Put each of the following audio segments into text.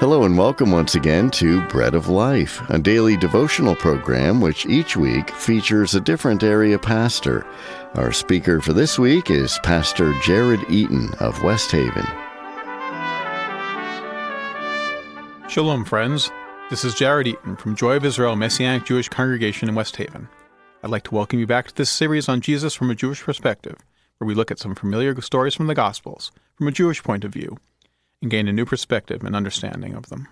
Hello and welcome once again to Bread of Life, a daily devotional program which each week features a different area pastor. Our speaker for this week is Pastor Jared Eaton of West Haven. Shalom, friends. This is Jared Eaton from Joy of Israel Messianic Jewish Congregation in West Haven. I'd like to welcome you back to this series on Jesus from a Jewish perspective, where we look at some familiar stories from the Gospels from a Jewish point of view and gain a new perspective and understanding of them.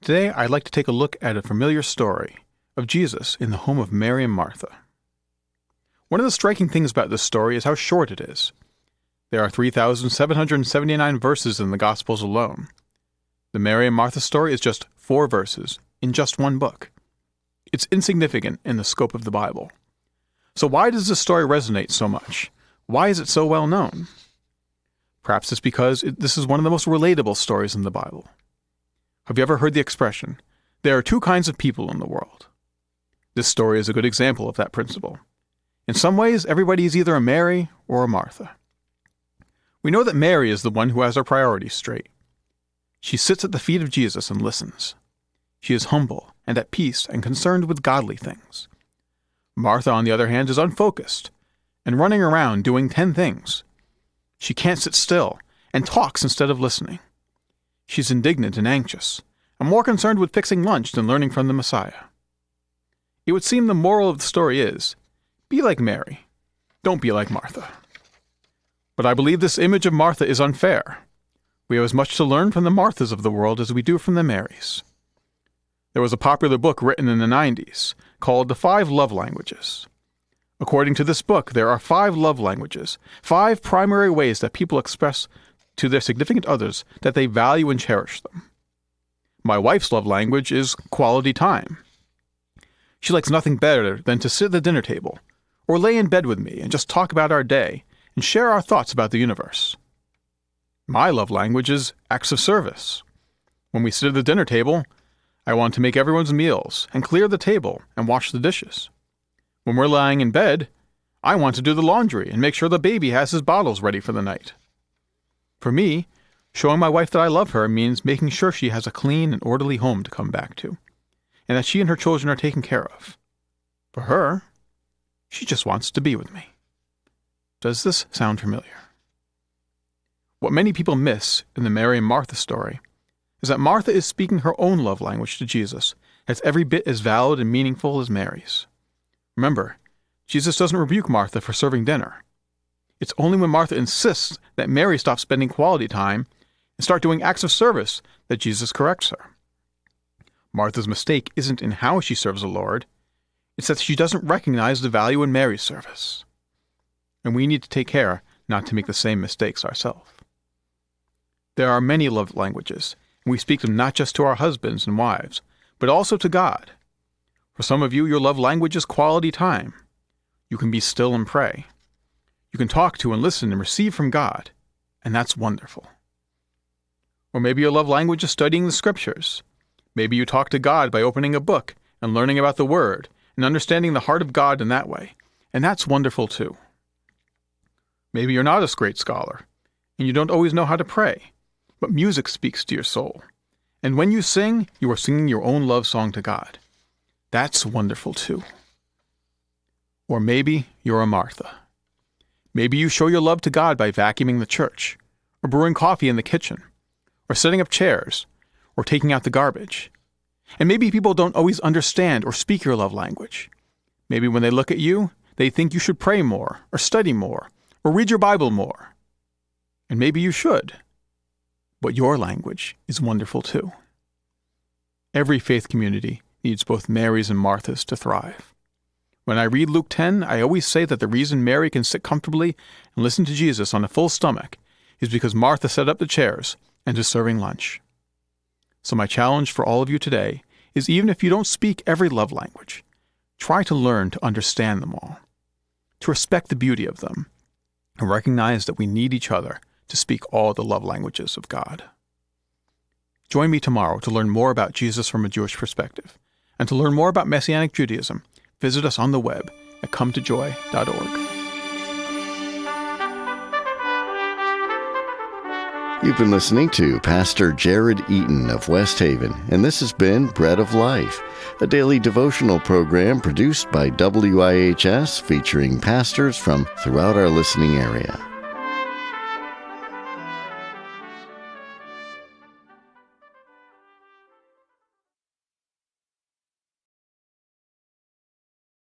Today, I'd like to take a look at a familiar story of Jesus in the home of Mary and Martha. One of the striking things about this story is how short it is. There are 3,779 verses in the Gospels alone. The Mary and Martha story is just 4 verses in just one book. It's insignificant in the scope of the Bible. So why does this story resonate so much? Why is it so well known? Perhaps it's because this is one of the most relatable stories in the Bible. Have you ever heard the expression, there are 2 kinds of people in the world? This story is a good example of that principle. In some ways, everybody is either a Mary or a Martha. We know that Mary is the one who has her priorities straight. She sits at the feet of Jesus and listens. She is humble and at peace and concerned with godly things. Martha, on the other hand, is unfocused and running around doing 10 things. She can't sit still and talks instead of listening. She's indignant and anxious, and more concerned with fixing lunch than learning from the Messiah. It would seem the moral of the story is, be like Mary, don't be like Martha. But I believe this image of Martha is unfair. We have as much to learn from the Marthas of the world as we do from the Marys. There was a popular book written in the 90s called The 5 Love Languages. According to this book, there are 5 love languages, 5 primary ways that people express to their significant others that they value and cherish them. My wife's love language is quality time. She likes nothing better than to sit at the dinner table or lay in bed with me and just talk about our day and share our thoughts about the universe. My love language is acts of service. When we sit at the dinner table, I want to make everyone's meals and clear the table and wash the dishes. When we're lying in bed, I want to do the laundry and make sure the baby has his bottles ready for the night. For me, showing my wife that I love her means making sure she has a clean and orderly home to come back to, and that she and her children are taken care of. For her, she just wants to be with me. Does this sound familiar? What many people miss in the Mary and Martha story is that Martha is speaking her own love language to Jesus that's every bit as valid and meaningful as Mary's. Remember, Jesus doesn't rebuke Martha for serving dinner. It's only when Martha insists that Mary stop spending quality time and start doing acts of service that Jesus corrects her. Martha's mistake isn't in how she serves the Lord, it's that she doesn't recognize the value in Mary's service. And we need to take care not to make the same mistakes ourselves. There are many love languages, and we speak them not just to our husbands and wives, but also to God. For some of you, your love language is quality time. You can be still and pray. You can talk to and listen and receive from God, and that's wonderful. Or maybe your love language is studying the Scriptures. Maybe you talk to God by opening a book and learning about the Word and understanding the heart of God in that way, and that's wonderful too. Maybe you're not a great scholar, and you don't always know how to pray, but music speaks to your soul. And when you sing, you are singing your own love song to God. That's wonderful too. Or maybe you're a Martha. Maybe you show your love to God by vacuuming the church, or brewing coffee in the kitchen, or setting up chairs, or taking out the garbage. And maybe people don't always understand or speak your love language. Maybe when they look at you, they think you should pray more, or study more, or read your Bible more. And maybe you should. But your language is wonderful too. Every faith community needs both Marys and Marthas to thrive. When I read Luke 10, I always say that the reason Mary can sit comfortably and listen to Jesus on a full stomach is because Martha set up the chairs and is serving lunch. So my challenge for all of you today is, even if you don't speak every love language, try to learn to understand them all, to respect the beauty of them, and recognize that we need each other to speak all the love languages of God. Join me tomorrow to learn more about Jesus from a Jewish perspective, and to learn more about Messianic Judaism. Visit us on the web at cometojoy.org. You've been listening to Pastor Jared Eaton of West Haven, and this has been Bread of Life, a daily devotional program produced by WIHS featuring pastors from throughout our listening area.